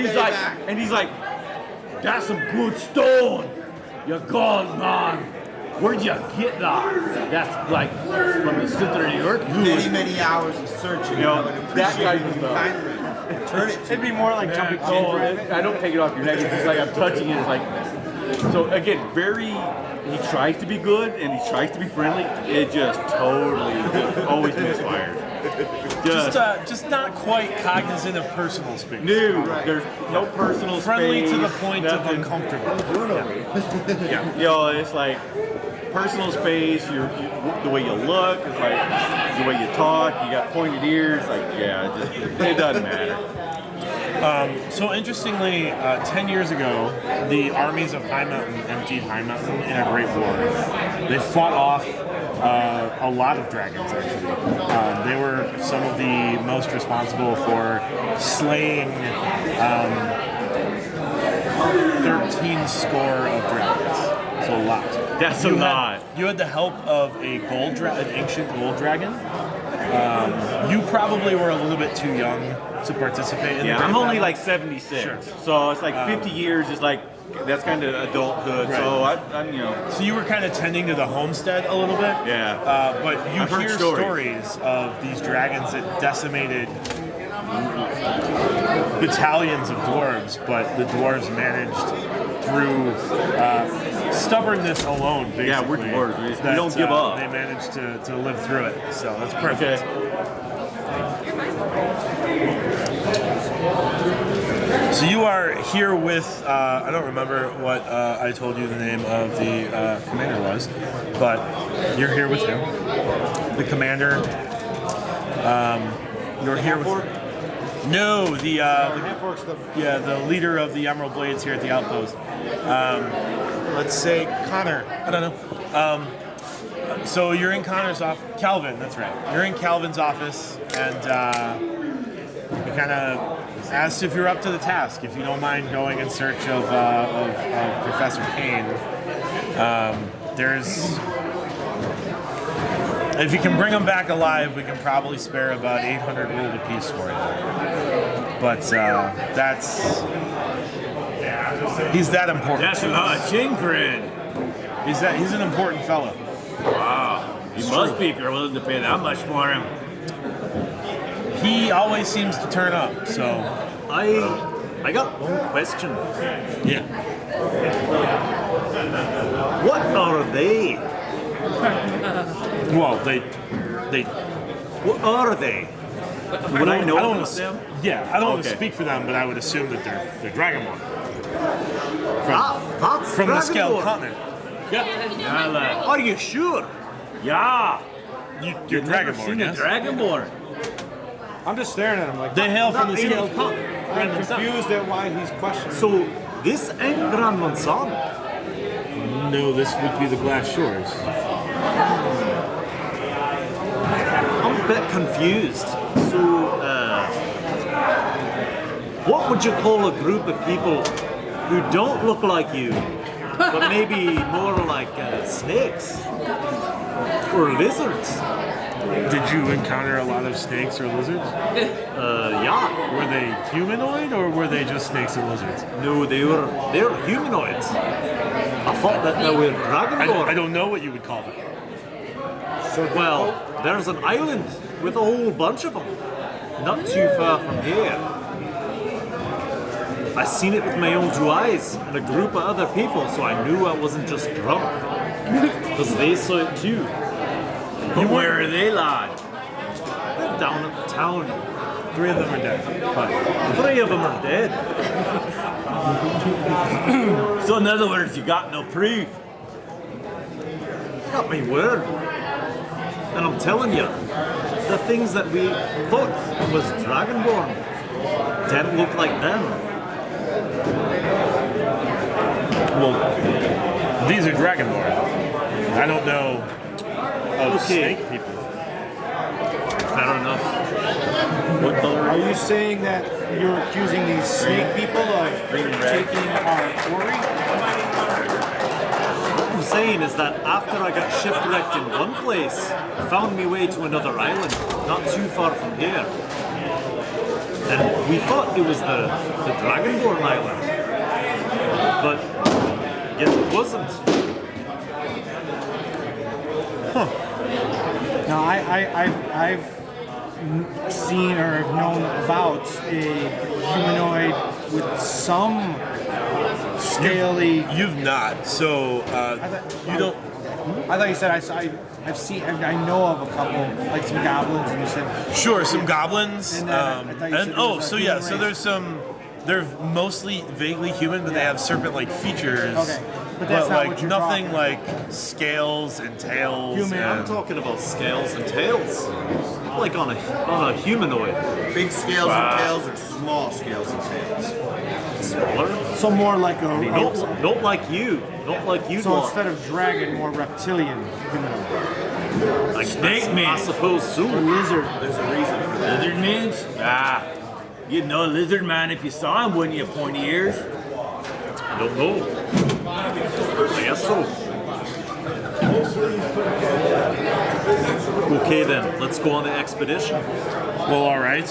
he's like, that's some good stone. You're gone, man. Where'd you get that? That's like from the center of New York. Many hours of searching. You know, that kind of stuff. Turn it. It'd be more like jumping So I don't take it off your neck. It's just like I'm touching it. It's like, so again, he tries to be good and he tries to be friendly. It just always misfires. Just not quite cognizant of personal space. No, there's no personal Friendly space. to the point of nothing. uncomfortable. Yeah. You know, it's like personal space. The way you look, it's like the way you talk. You got pointed ears. Like, yeah, it doesn't matter. So interestingly, 10 years ago, the armies of High Mountain emptied High Mountain in a great war. They fought off a lot of dragons, actually. They were some of the most responsible for slaying 13 score of dragons. So a lot. That's a lot. You had the help of an ancient gold dragon. You probably were a little bit too young to participate in. Yeah, the I'm great only battle. like 76, Sure. so it's like 50 years is like that's kind of adulthood. Right. So I'm you know. So you were kind of tending to the homestead a little bit. Yeah. But you I've heard hear stories of these dragons that decimated battalions of dwarves, but the dwarves managed through stubbornness alone, basically. Yeah, we're dwarves. We that, don't give up. They managed to live through it. So that's perfect. So you are here with, I don't remember what I told you the name of the commander was, but you're here with him. The commander, you're here with... No, the leader of the Emerald Blades here at the outpost. Let's say Connor. I don't know. So you're in Connor's office. Calvin, that's right. You're in Calvin's office, and he kind of asked if you're up to the task. If you don't mind going in search of Professor Kane. If you can bring him back alive, we can probably spare about 800 gold apiece for you. But he's that important. That's a lot of chingrin. He's an important fellow. Wow. You must be if you're willing to pay that much for him. He always seems to turn up. So I got one question. yeah. What are they? Well, they. What are they? Would I know don't about wanna, them? Yeah, I don't want to Okay. speak for them, but I would assume that they're Dragonborn That's from the Scaled Dragonborn. Continent. Yeah, lad. Are you sure? Yeah. You're You've never Dragonborn, seen yes? a Dragonborn. I'm just staring at him like They hail from the Not Scaled really. Continent. I'm confused at why he's questioning. So this ain't Grand Mansan. No, this would be the Glass Shores. I'm a bit confused. So, what would you call a group of people who don't look like you, but maybe more like snakes or lizards? Did you encounter a lot of snakes or lizards? Yeah. Were they humanoid or were they just snakes and lizards? No, they're humanoids. I thought that they were Dragonborn. I don't know what you would call them. Well, there's an island with a whole bunch of them, not too far from here. I seen it with my own two eyes and a group of other people, so I knew I wasn't just drunk. Because they saw it too. But where are they, lad? They're down at the town. 3 of them are dead. But 3 of them are dead. So in other words, you got no proof. Got my word. And I'm telling you, the things that we thought was Dragonborn didn't look like them. well, these are Dragonborn. I don't know of Okay. snake people. Fair enough. What color Are you saying that you're accusing these snake people of taking our quarry? What I'm saying is that after I got shipwrecked in one place, I found my way to another island, not too far from here. And we thought it was the Dragonborn Island. But I guess it wasn't. Now, I've seen or have known about a humanoid with some scaly. You've not, so you don't. I thought you said I've seen. I know of a couple, like some goblins, and you said Sure, some goblins. And then I thought you said And there oh, was a so human yeah, so race. there's some. They're mostly vaguely human, but they have serpent-like features. Okay, but that's not like what you're nothing talking like scales and tails. Human, I'm and- talking about scales and tails. Like on a humanoid. Big scales and tails or small scales and tails? Smaller. so more like a. Not like you. Not like you so lot. instead of dragon, more reptilian humanoid. Like Snake man. I suppose Or so. lizard. There's a reason for that. Lizard men? Ah. You'd know a lizard man if you saw him, wouldn't you, pointy ears? I don't know. I guess so. Okay then, let's go on the expedition. Well, all right.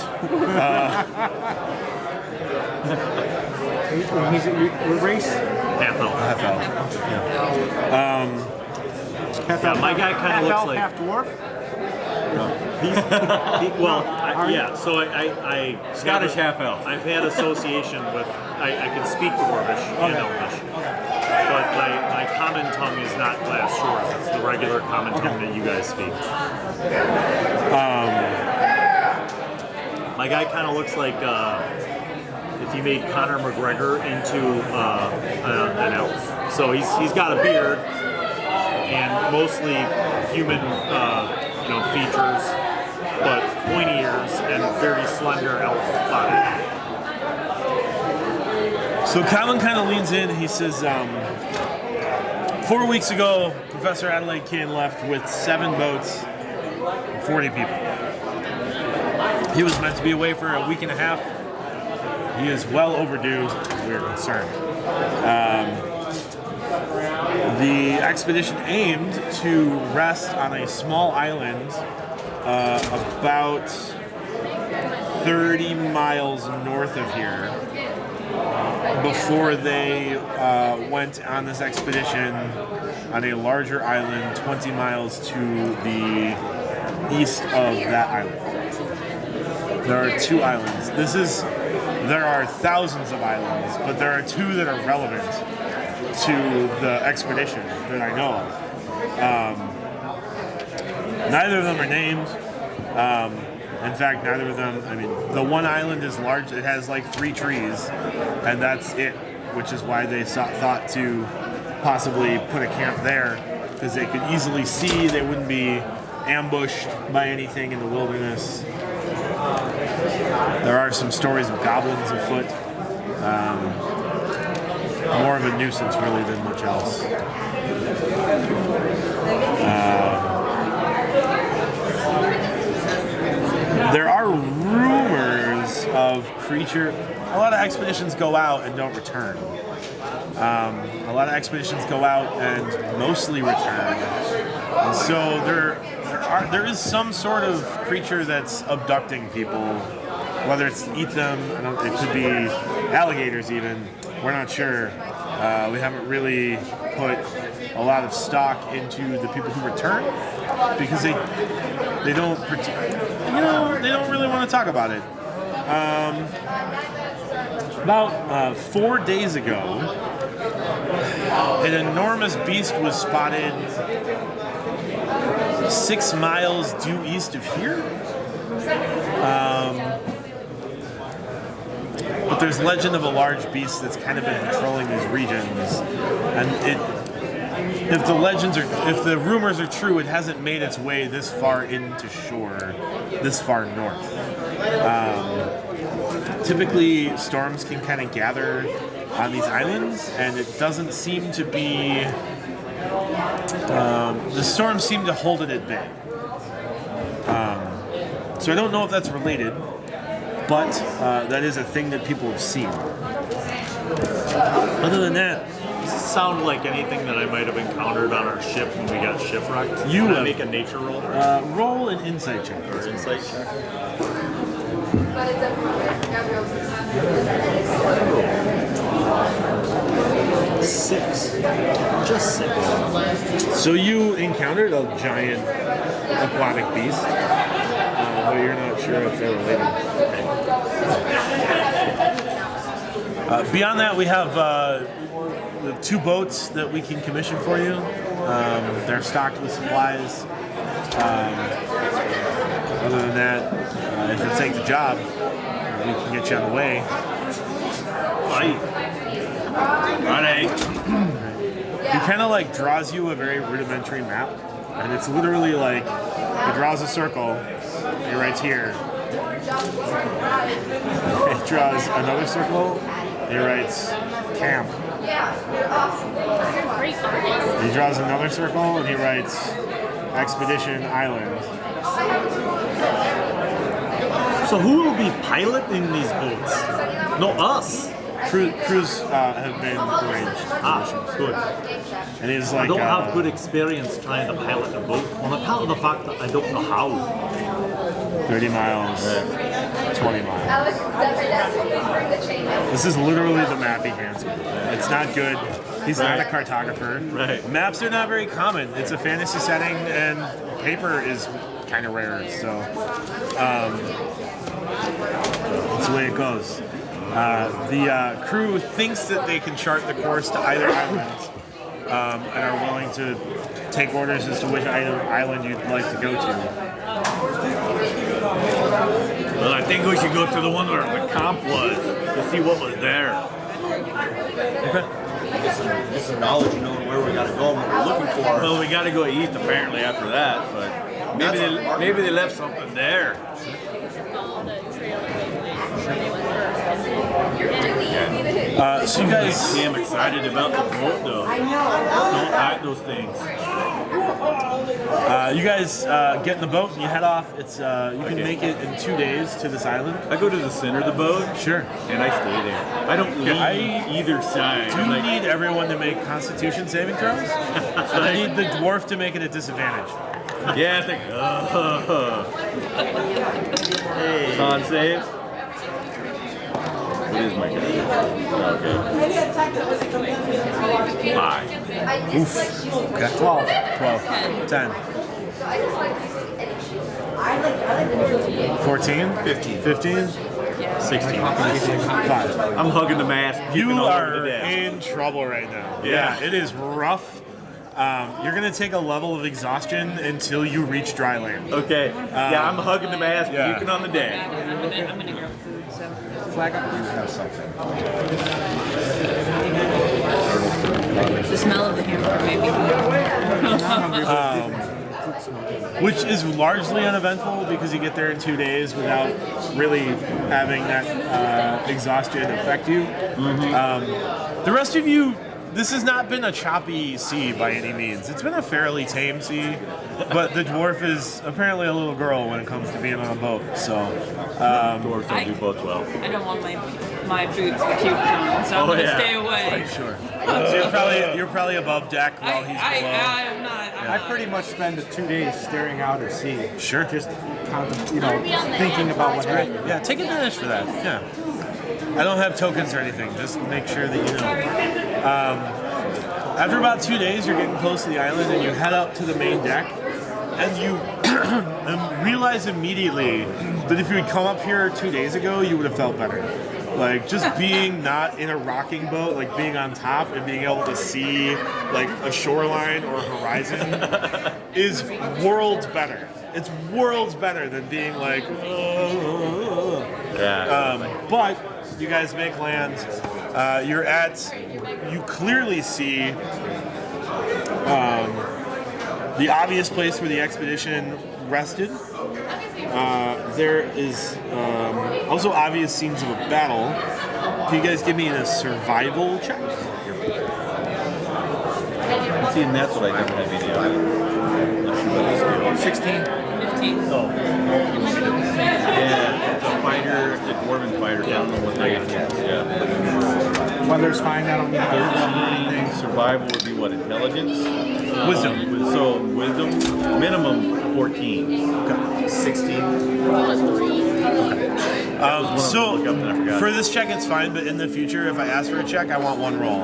He's a race. Half elf. Half elf. Half Yeah, elf, my guy kinda half looks elf, like- half dwarf. So I Scottish half elf. I've had association with. I can speak Dwarvish and Elvish, but my common tongue is not Glass Shores. It's the regular common tongue that you guys speak. My guy kind of looks like if you made Conor McGregor into an elf. So he's got a beard and mostly human features, but pointy ears and very slender elf body. So Colin kind of leans in. He says, 4 weeks ago, Professor Adelaide Kane left with 7 boats and 40 people. He was meant to be away for a week and a half. He is well overdue. We're concerned. The expedition aimed to rest on a small island about 30 miles north of here before they went on this expedition on a larger island 20 miles to the east of that island. There are 2 islands. There are thousands of islands, but there are 2 that are relevant to the expedition that I know of. Neither of them are named. In fact, neither of them, the one island is large. It has like 3 trees, and that's it, which is why they thought to possibly put a camp there, because they could easily see, they wouldn't be ambushed by anything in the wilderness. There are some stories of goblins afoot. More of a nuisance, really, than much else. There are rumors of creature. A lot of expeditions go out and don't return. A lot of expeditions go out and mostly return. And so there is some sort of creature that's abducting people. Whether it's to eat them, it could be alligators even. We're not sure. We haven't really put a lot of stock into the people who return because they don't they don't really want to talk about it. About 4 days ago, an enormous beast was spotted 6 miles due east of here. But there's legend of a large beast that's kind of been patrolling these regions, and if the rumors are true, it hasn't made its way this far into shore, this far north. Typically, storms can kind of gather on these islands, and it doesn't seem to be The storm seemed to hold it at bay. So I don't know if that's related, but that is a thing that people have seen. Other than that, Does it sound like anything that I might have encountered on our ship when we got shipwrecked? You Can I have- make a nature roll roll an insight check. or insight check? 6. Just 6. So you encountered a giant aquatic beast, but you're not sure if they're related. Beyond that, we have the 2 boats that we can commission for you. They're stocked with supplies. Other than that, if you take the job, we can get you on the way. He kind of like draws you a very rudimentary map, and it's literally like he draws a circle. He writes here. He draws another circle. He writes camp. Great artist. He draws another circle and he writes expedition island. So who will be piloting these boats? No, us. Crews have been arranged. Good. And he's I like, don't have good experience trying to pilot a boat on account of the fact that I don't know how. 30 miles, 20 miles. This is literally the map he hands me. It's not good. He's not a cartographer. Right. Maps are not very common. It's a fantasy setting, and paper is kind of rare. So that's the way it goes. The crew thinks that they can chart the course to either island, and are willing to take orders as to which island you'd like to go to. Well, I think we should go to the one where the camp was to see what was there. Get some knowledge of knowing where we gotta go and what we're looking for. Well, we got to go east apparently after that, but maybe they left something there. All the trail that they went first. So you guys, I'm excited about the boat though. Don't like those things. get in the boat and you head off. It's you can make it in 2 days to this island. I go to the center of the boat Sure. and I stay there. I don't leave either side. Do you need everyone to make Constitution saving throws? So I need the dwarf to make it a disadvantage. Yeah, I think. Hey. Con save. What is my character? Okay. 5. Okay. 12. 10. 14? 15. 15? 16. 5. I'm hugging the mast. You peeping all over are the desk. in trouble right now. Yeah. It is rough. You're going to take a level of exhaustion until you reach dry land. Okay. Yeah, I'm hugging the mast, yeah. puking on the deck. I'm gonna grab food. So Flag up, you have something. the smell of the hamburger maybe. Which is largely uneventful because you get there in 2 days without really having that exhaustion affect you. The rest of you, this has not been a choppy sea by any means. It's been a fairly tame sea, but the dwarf is apparently a little girl when it comes to being on a boat. So, Dwarves don't do boats well. I don't want my boots cute on, so I'm gonna stay away. sure. So you're probably above deck while he's below. I'm not. I pretty much spend the 2 days staring out at sea. Sure. Just thinking about what happened. Yeah, take advantage for that. Yeah. I don't have tokens or anything. Just make sure that you know. After about 2 days, you're getting close to the island, and you head up to the main deck, and you realize immediately that if you had come up here 2 days ago, you would have felt better. Like, just being not in a rocking boat, like being on top and being able to see like a shoreline or a horizon is worlds better. It's worlds better than being like, but you guys make land. You clearly see the obvious place where the expedition rested. There is also obvious scenes of a battle. Can you guys give me a survival check? See, and that's what I never have any of. 16. 15. Oh, Yeah, it's a fighter, it's a dwarven fighter. I don't know what they Yeah. Weather's fine. I don't need anything. Survival would be what? Intelligence? Wisdom. So wisdom, minimum 14. 16. So for this check, it's fine, but in the future, if I ask for a check, I want one roll.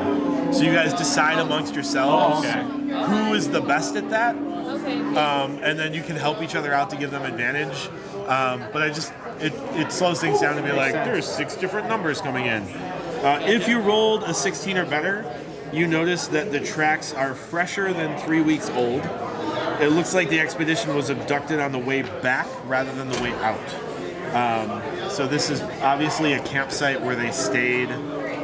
So you guys decide amongst yourselves who is the best at that, and then you can help each other out to give them advantage. But it slows things down to be like, there's 6 different numbers coming in. If you rolled a 16 or better, you notice that the tracks are fresher than 3 weeks old. It looks like the expedition was abducted on the way back rather than the way out. So this is obviously a campsite where they stayed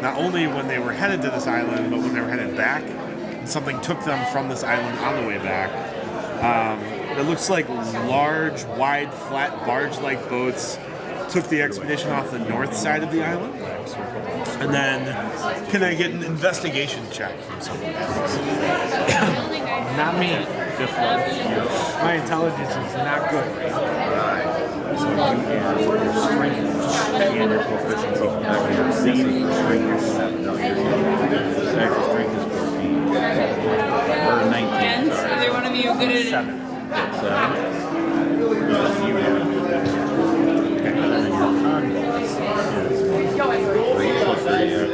not only when they were headed to this island, but when they were headed back. And something took them from this island on the way back. It looks like large, wide, flat, barge-like boats took the expedition off the north side of the island. And then, can I get an investigation check from someone? Not me. My intelligence is not good. And their proficiency. Your strength is 7. Actual strength is 14. Or 19. And either one of you good at 7. 7.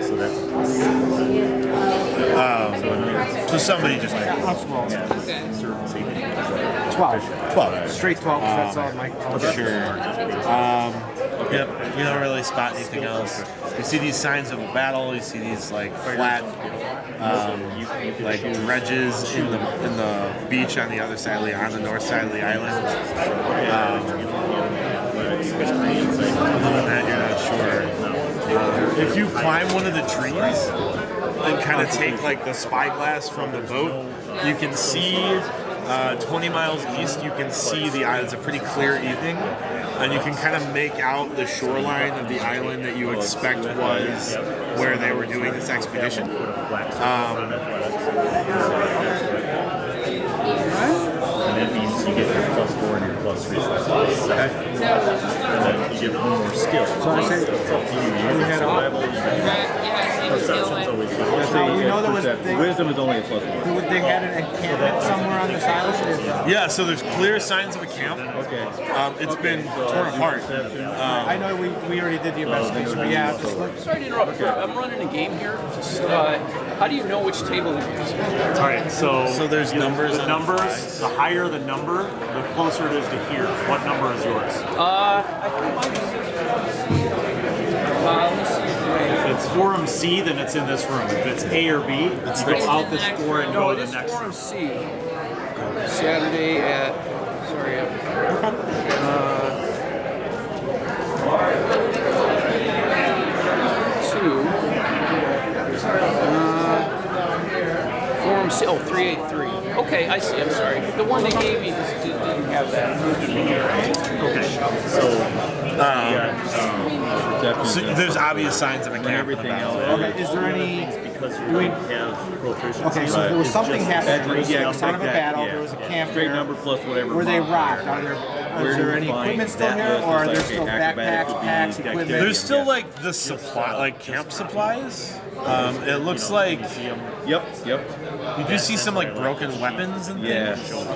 So that's So somebody just made it. Okay. 12. Straight 12. That's all my Sure. Yep. You don't really spot anything else. You see these signs of a battle. You see these like flat, like dredges in the beach on the other side of on the north side of the island. Other than that, you're not sure. If you climb one of the trees and kind of take like the spyglass from the boat, you can see 20 miles east. You can see the island. It's a pretty clear evening. And you can kind of make out the shoreline of the island that you expect was where they were doing this expedition. And that means you get your +4 and your +3. And then you get one more skill. So I say, It's up to you. You had perception's always good. you know there was Wisdom is only a +1. they had an encampment somewhere on this island. Yeah, so there's clear signs of a camp. Okay. It's been torn apart. I know we already did the investigation, but yeah, just look. Sorry to interrupt. I'm running a game here. Just, how do you know which table it is? All right, so there's numbers The on numbers, flags. the higher the number, the closer it is to here. What number is yours? Let me see. If it's Forum C, then it's in this room. If it's A or B, you go out this door and No, go it to the is next Forum room. C. Saturday at. Sorry. 2. Forum C. Oh, 383. Okay, I see. I'm sorry. The one they gave me just didn't have that. Okay, So there's obvious signs of a camp. Everything else. Okay, is there any? because you don't have proficiency. Okay, so there was something happened. There was sound of a that, battle. yeah. There was a camp Straight there. number plus whatever. Were they mod. rocked? Is there any find equipment still that here, list? or are It's there like, still okay, acrobatics backpacks, would be packs, dexterity. equipment? There's still like the supply, like camp supplies. It looks like Yep. you do see some like broken weapons and Yeah. things.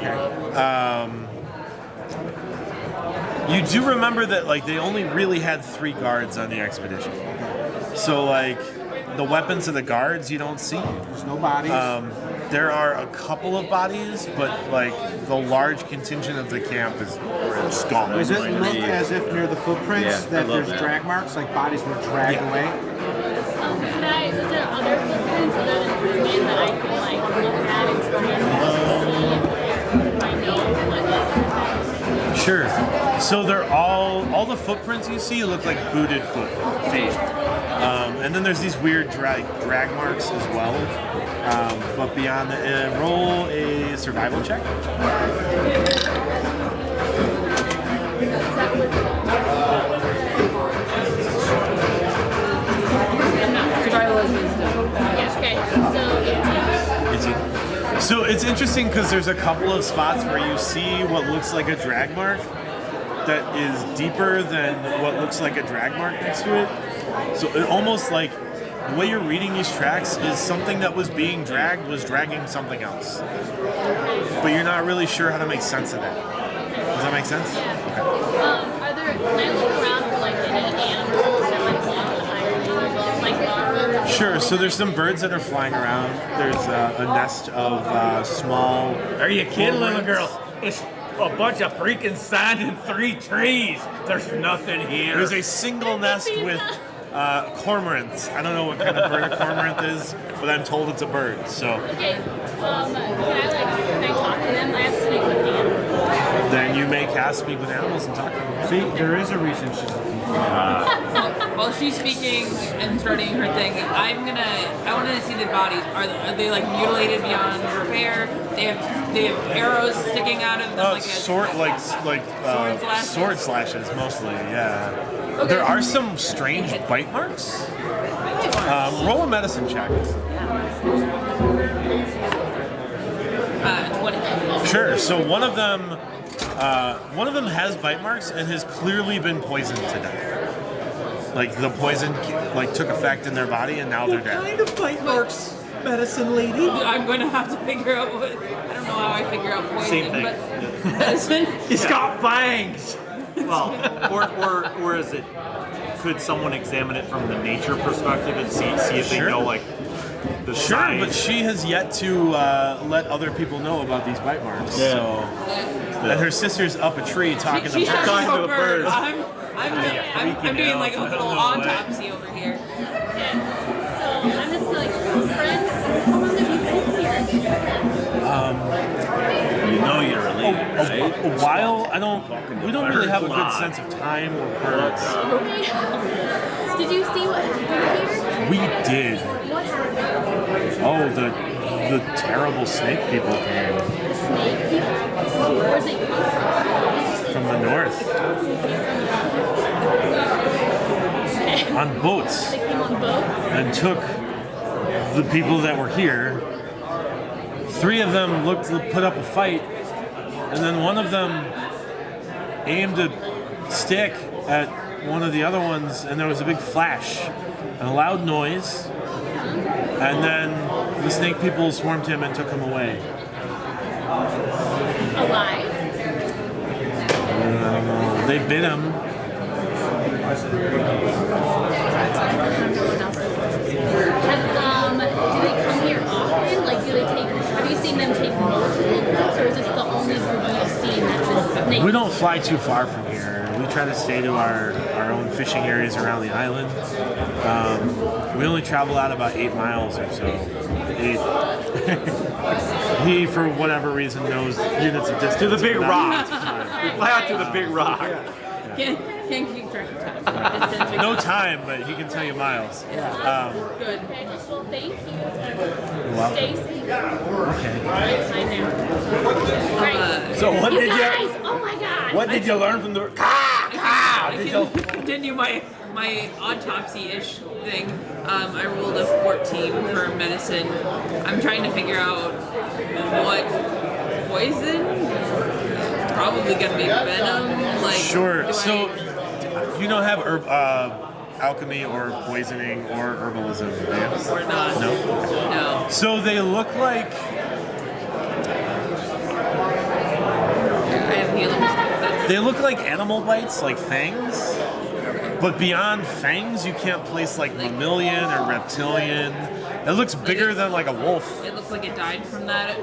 You do remember that like they only really had 3 guards on the expedition. So like the weapons of the guards you don't see. There's no bodies. There are a couple of bodies, but like the large contingent of the camp is just gone. Does it look as if near the footprints Yeah, I that love there's that. drag marks, like bodies were dragged Yeah. away? Is there other footprints other than Bruce that I can like look at and try and see if I know what? Sure. So they're all the footprints you see look like booted feet. And then there's these weird drag marks as well. But beyond that, roll a survival check. Survival is wisdom. Okay, so It's So it's interesting because there's a couple of spots where you see what looks like a drag mark that is deeper than what looks like a drag mark next to it. So it almost like the way you're reading these tracks is something that was being dragged was dragging something else. But you're not really sure how to make sense of that. Does that make sense? Yeah. Are there, can I look around for like any animals that might belong to the higher level, like birds? Sure. So there's some birds that are flying around. There's a nest of small. Are you kidding, little cormorants. girl? It's a bunch of freaking sand and 3 trees. There's nothing here. There's a single nest with cormorants. I don't know what kind of bird a cormorant is, but I'm told it's a bird. So Okay, can I talk to them? I have to speak with the animals. then you may cast Speak with Animals and talk to them. See, there is a reason she's looking for While she's speaking and starting her thing, I want to see the bodies. Are they like mutilated beyond repair? They have arrows sticking out of them, Sword slashes mostly. Yeah. Okay. There are some strange bite marks. Roll a medicine check. 20. Sure. So one of them has bite marks and has clearly been poisoned to death. Like the poison took effect in their body and now they're dead. Kind of bite marks, medicine lady. I'm going to have to figure out what. I don't know how I figure out poison, Same thing. but medicine. It's got fangs. Well, or is it? Could someone examine it from the nature perspective and see if they Sure. know like the Sure, signs? but she has yet to let other people know about these bite marks. Yeah. So, and her sister's up a tree talking She's to birds. talking to to a a bird. bird. I'm doing like a little autopsy over here. So I'm just like, friends, how long have you been here? You know you're related, right? A while. We don't really have a good sense of time or birds. Okay. Did you see what happened here? We did. What happened? Oh, the terrible snake people came The snake people? Where'd they come from the north from? on boats They came on boats? and took the people that were here. 3 of them looked to put up a fight, and then one of them aimed a stick at one of the other ones, and there was a big flash and a loud noise, and then the snake people swarmed him and took him away. Alive? They bit him. Do they come here often? Like, have you seen them take multiple groups, or is this the only group you've seen that's just snake? We don't fly too far from here. We try to stay to our own fishing areas around the island. We only travel out about 8 miles or so. 8. He, for whatever reason, knows units of distance. To the big but not rock. units of time. Fly out to the big rock. Can't keep track of time. Distance. No time, but he can tell you miles. Good. Okay, well, thank you. welcome. Stay safe. Okay. I know. Right. So what You did guys! you? Oh my god! What did you learn from the? I can continue my autopsy-ish thing. I rolled a 14 for medicine. I'm trying to figure out what poison. Probably gonna be venom. Like Sure. So, you don't have alchemy or poisoning or herbalism, do you? or not. No. No. So they look like I have healing stuff. animal bites, like fangs. But beyond fangs, you can't place like mammalian or reptilian. It looks bigger than like a wolf. It looks like it died from that.